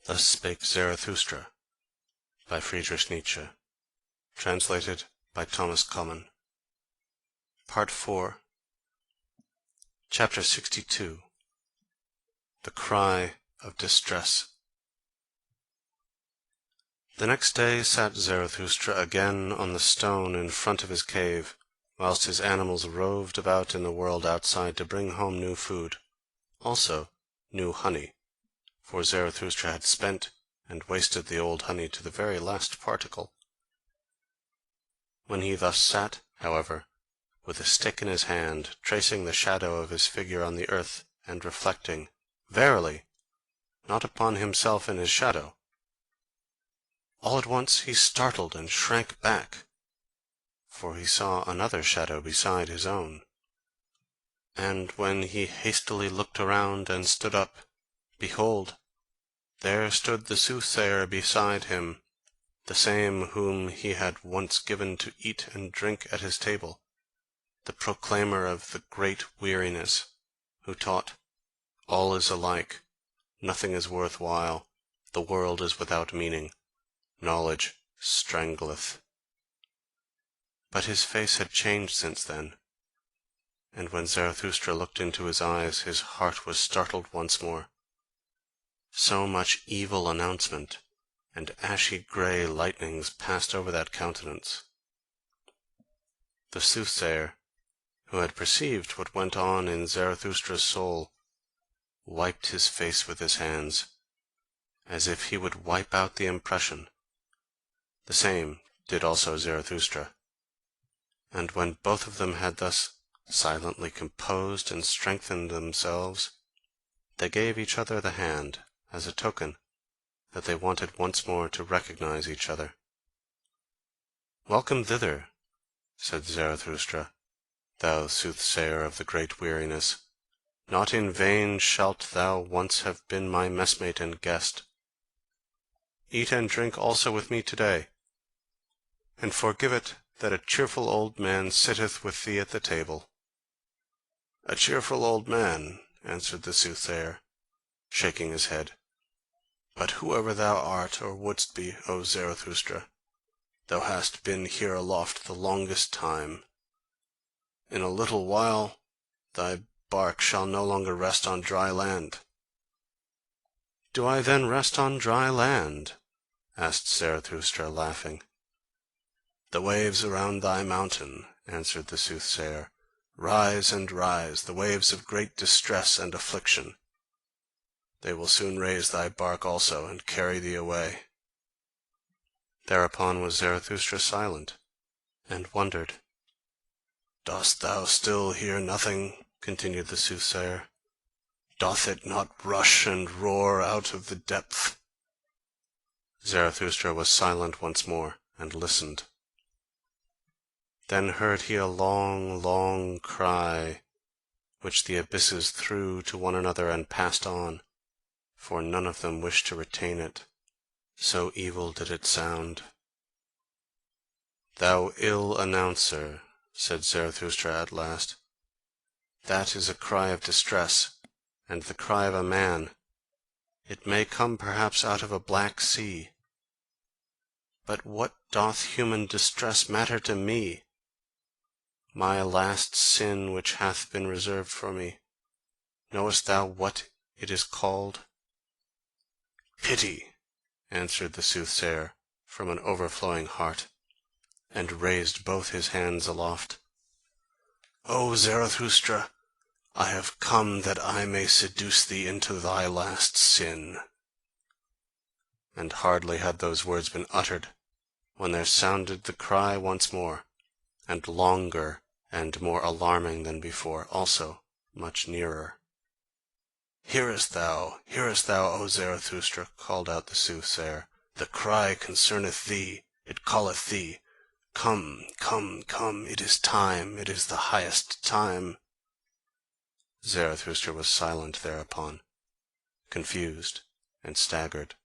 Thus spake Zarathustra, by Friedrich Nietzsche, translated by Thomas Common. Part 4, Chapter 62. The Cry of Distress. The next day sat Zarathustra again on the stone in front of his cave, whilst his animals roved about in the world outside to bring home new food, also new honey, for Zarathustra had spent and wasted the old honey to the very last particle. When he thus sat, however, with a stick in his hand, tracing the shadow of his figure on the earth, and reflecting, verily, not upon himself in his shadow, all at once he startled and shrank back, for he saw another shadow beside his own. And when he hastily looked around and stood up, behold, there stood the soothsayer beside him, the same whom he had once given to eat and drink at his table, the proclaimer of the great weariness, who taught, all is alike, nothing is worth while, the world is without meaning, knowledge strangleth. But his face had changed since then, and when Zarathustra looked into his eyes, his heart was startled once more. So much evil announcement and ashy grey lightnings passed over that countenance. The soothsayer, who had perceived what went on in Zarathustra's soul, wiped his face with his hands, as if he would wipe out the impression. The same did also Zarathustra. And when both of them had thus silently composed and strengthened themselves, they gave each other the hand, as a token that they wanted once more to recognize each other. "Welcome thither," said Zarathustra, "thou soothsayer of the great weariness. Not in vain shalt thou once have been my messmate and guest. Eat and drink also with me to-day, and forgive it that a cheerful old man sitteth with thee at the table." "A cheerful old man," answered the soothsayer, shaking his head. "But whoever thou art or wouldst be, O Zarathustra, thou hast been here aloft the longest time. In a little while thy bark shall no longer rest on dry land." "Do I then rest on dry land?" asked Zarathustra, laughing. "The waves around thy mountain," answered the soothsayer, "rise and rise, the waves of great distress and affliction. They will soon raise thy bark also, and carry thee away." Thereupon was Zarathustra silent, and wondered. "Dost thou still hear nothing?" continued the soothsayer. "Doth it not rush and roar out of the depth?" Zarathustra was silent once more, and listened. Then heard he a long, long cry, which the abysses threw to one another and passed on, for none of them wished to retain it, so evil did it sound. "Thou ill announcer," said Zarathustra at last, "that is a cry of distress, and the cry of a man. It may come perhaps out of a black sea. But what doth human distress matter to me? My last sin which hath been reserved for me, knowest thou what it is called?" "Pity," answered the soothsayer from an overflowing heart, and raised both his hands aloft. "O Zarathustra, I have come that I may seduce thee into thy last sin." And hardly had those words been uttered, when there sounded the cry once more, and longer and more alarming than before, also much nearer. Hearest thou, O Zarathustra?" called out the soothsayer. "The cry concerneth thee, it calleth thee. Come, come, come, it is time, it is the highest time." Zarathustra was silent thereupon, confused and staggered.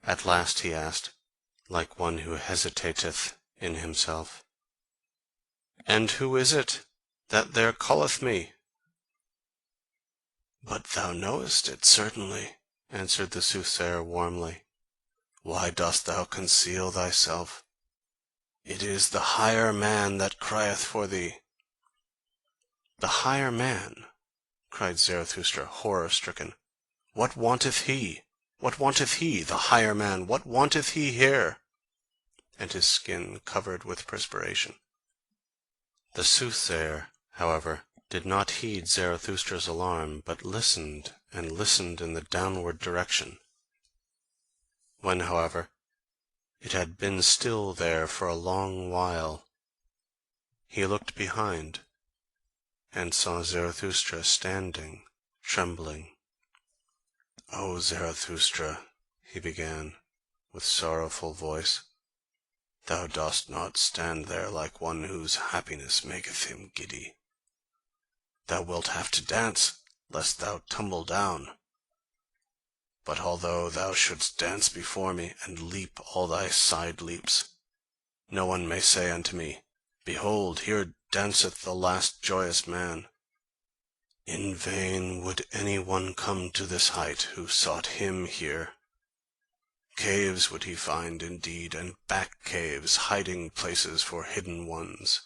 At last he asked, like one who hesitateth in himself, "And who is it that there calleth me?" "But thou knowest it certainly," answered the soothsayer warmly. "Why dost thou conceal thyself? It is the higher man that crieth for thee." "The higher man!" cried Zarathustra, horror-stricken. "What wanteth he? What wanteth he, the higher man? What wanteth he here?" And his skin covered with perspiration. The soothsayer, however, did not heed Zarathustra's alarm, but listened and listened in the downward direction. When, however, it had been still there for a long while, he looked behind, and saw Zarathustra standing, trembling. "O Zarathustra," he began, with sorrowful voice, "thou dost not stand there like one whose happiness maketh him giddy. Thou wilt have to dance, lest thou tumble down. But although thou shouldst dance before me, and leap all thy side leaps, no one may say unto me, Behold, here danceth the last joyous man. In vain would any one come to this height who sought him here. Caves would he find indeed, and back caves, hiding places for hidden ones,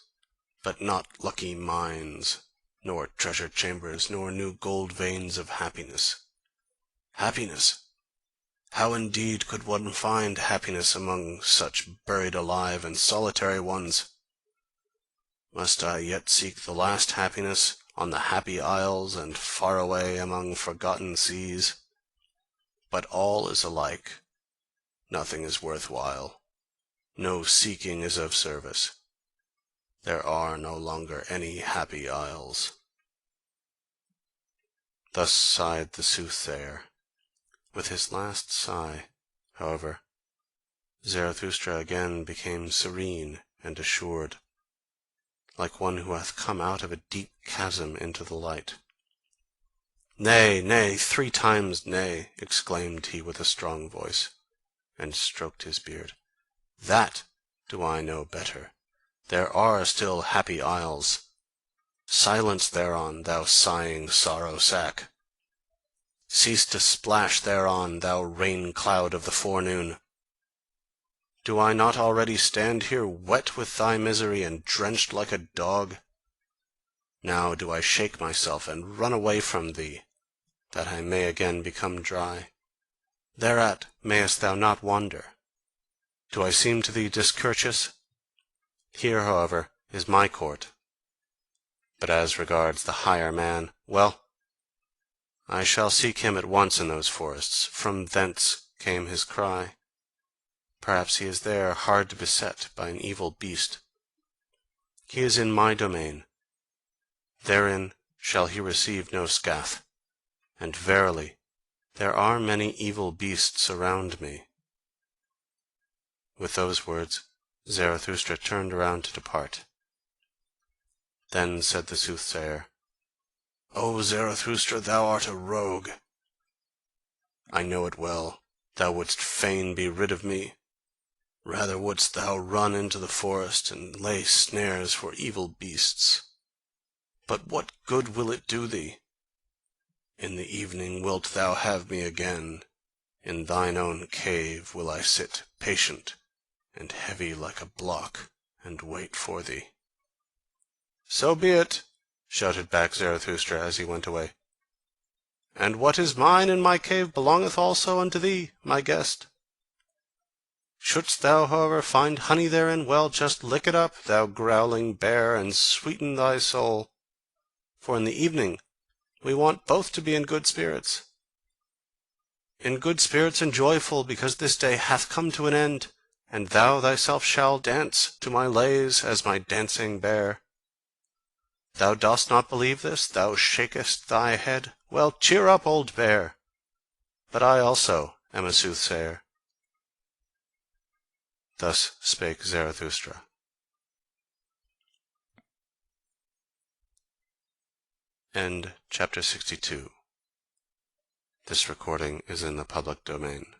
but not lucky mines, nor treasure chambers, nor new gold veins of happiness. Happiness! How indeed could one find happiness among such buried alive and solitary ones? Must I yet seek the last happiness on the happy isles and far away among forgotten seas? But all is alike. Nothing is worth while. No seeking is of service. There are no longer any happy isles." Thus sighed the soothsayer. With his last sigh, however, Zarathustra again became serene and assured, like one who hath come out of a deep chasm into the light. "Nay, nay, 3 times nay!" exclaimed he with a strong voice, and stroked his beard. "That do I know better. There are still happy isles. Silence thereon, thou sighing sorrow-sack! Cease to splash thereon, thou rain-cloud of the forenoon! Do I not already stand here wet with thy misery and drenched like a dog? Now do I shake myself and run away from thee, that I may again become dry. Thereat mayest thou not wonder. Do I seem to thee discourteous? Here, however, is my court. But as regards the higher man, well, I shall seek him at once in those forests. From thence came his cry. Perhaps he is there, hard beset by an evil beast. He is in my domain. Therein shall he receive no scath. And verily, there are many evil beasts around me." With those words, Zarathustra turned around to depart. Then said the soothsayer, "O Zarathustra, thou art a rogue. I know it well. Thou wouldst fain be rid of me. Rather wouldst thou run into the forest and lay snares for evil beasts. But what good will it do thee? In the evening wilt thou have me again. In thine own cave will I sit patient and heavy like a block, and wait for thee." "So be it," shouted back Zarathustra as he went away. "And what is mine in my cave belongeth also unto thee, my guest. Shouldst thou, however, find honey therein, well, just lick it up, thou growling bear, and sweeten thy soul. For in the evening we want both to be in good spirits. In good spirits and joyful, because this day hath come to an end, and thou thyself shalt dance to my lays as my dancing bear. Thou dost not believe this? Thou shakest thy head? Well, cheer up, old bear! But I also am a soothsayer." Thus spake Zarathustra. End chapter 62. This recording is in the public domain.